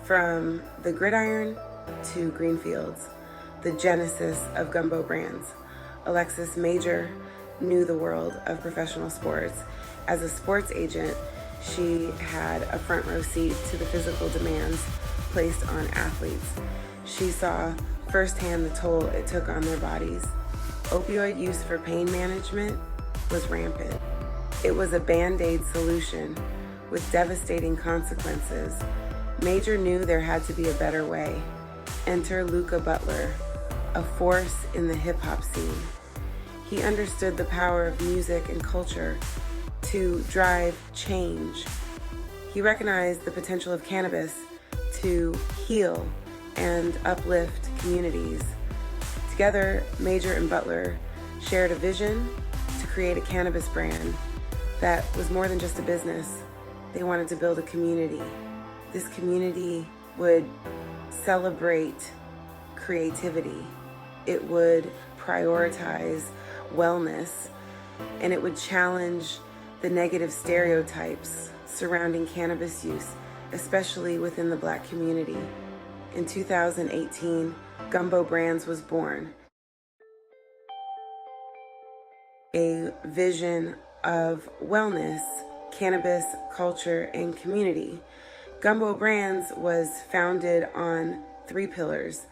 From the gridiron to greenfields, the genesis of Gumbo Brands. Alexis Major knew the world of professional sports. As a sports agent, she had a front row seat to the physical demands placed on athletes. She saw firsthand the toll it took on their bodies. Opioid use for pain management was rampant. It was a band-aid solution with devastating consequences. Major knew there had to be a better way. Enter Luca Butler, a force in the hip-hop scene. He understood the power of music and culture to drive change. He recognized the potential of cannabis to heal and uplift communities. Together, Major and Butler shared a vision to create a cannabis brand that was more than just a business. They wanted to build a community. This community would celebrate creativity. It would prioritize wellness, and it would challenge the negative stereotypes surrounding cannabis use, especially within the Black community. In 2018, Gumbo Brands was born. A vision of wellness, cannabis, culture, and community. Gumbo Brands was founded on 3 pillars: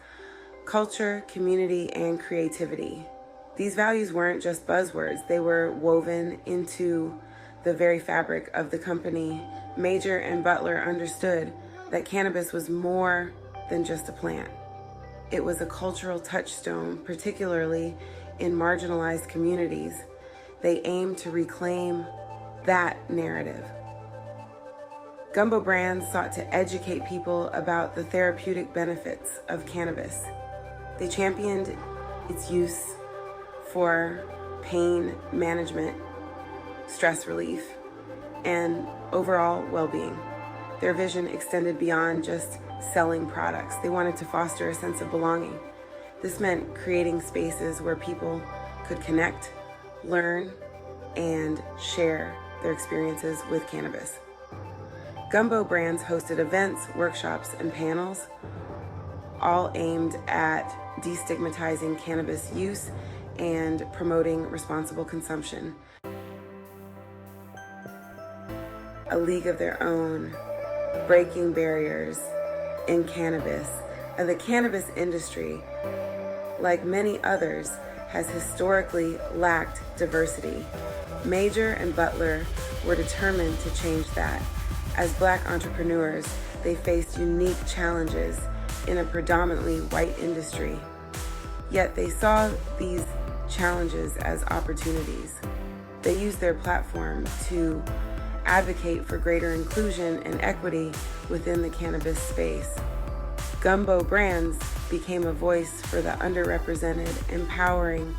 culture, community, and creativity. These values weren't just buzzwords, they were woven into the very fabric of the company. Major and Butler understood that cannabis was more than just a plant. It was a cultural touchstone, particularly in marginalized communities. They aimed to reclaim that narrative. Gumbo Brands sought to educate people about the therapeutic benefits of cannabis. They championed its use for pain management, stress relief, and overall well-being. Their vision extended beyond just selling products. They wanted to foster a sense of belonging. This meant creating spaces where people could connect, learn, and share their experiences with cannabis. Gumbo Brands hosted events, workshops, and panels, all aimed at destigmatizing cannabis use and promoting responsible consumption. A league of their own, breaking barriers in cannabis. And the cannabis industry, like many others, has historically lacked diversity. Major and Butler were determined to change that. As Black entrepreneurs, they faced unique challenges in a predominantly white industry. Yet they saw these challenges as opportunities. They used their platform to advocate for greater inclusion and equity within the cannabis space. Gumbo Brands became a voice for the underrepresented, empowering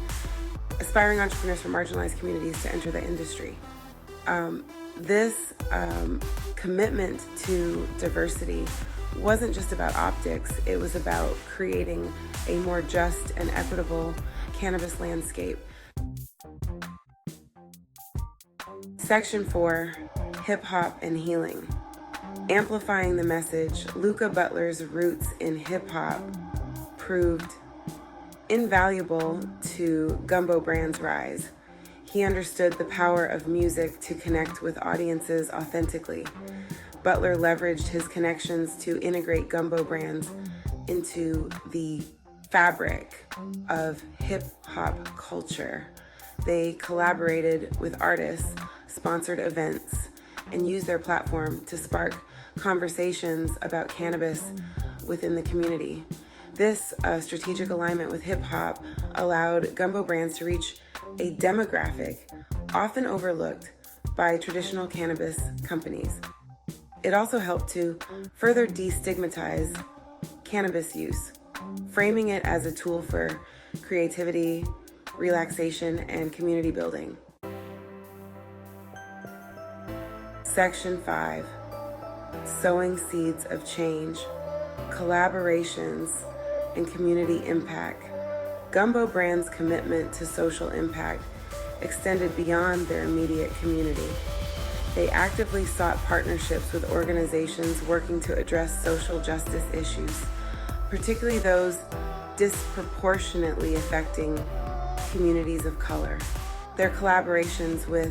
aspiring entrepreneurs from marginalized communities to enter the industry. This commitment to diversity wasn't just about optics, it was about creating a more just and equitable cannabis landscape. Section 4, Hip Hop and Healing. Amplifying the message, Luca Butler's roots in hip hop proved invaluable to Gumbo Brands' rise. He understood the power of music to connect with audiences authentically. Butler leveraged his connections to integrate Gumbo Brands into the fabric of hip hop culture. They collaborated with artists, sponsored events, and used their platform to spark conversations about cannabis within the community. This strategic alignment with hip hop allowed Gumbo Brands to reach a demographic often overlooked by traditional cannabis companies. It also helped to further destigmatize cannabis use, framing it as a tool for creativity, relaxation, and community building. Section 5, Sowing Seeds of Change, Collaborations, and Community Impact. Gumbo Brands' commitment to social impact extended beyond their immediate community. They actively sought partnerships with organizations working to address social justice issues, particularly those disproportionately affecting communities of color. Their collaborations with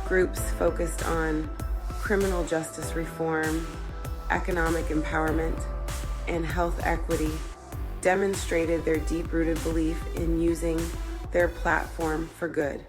groups focused on criminal justice reform, economic empowerment, and health equity demonstrated their deep-rooted belief in using their platform for good.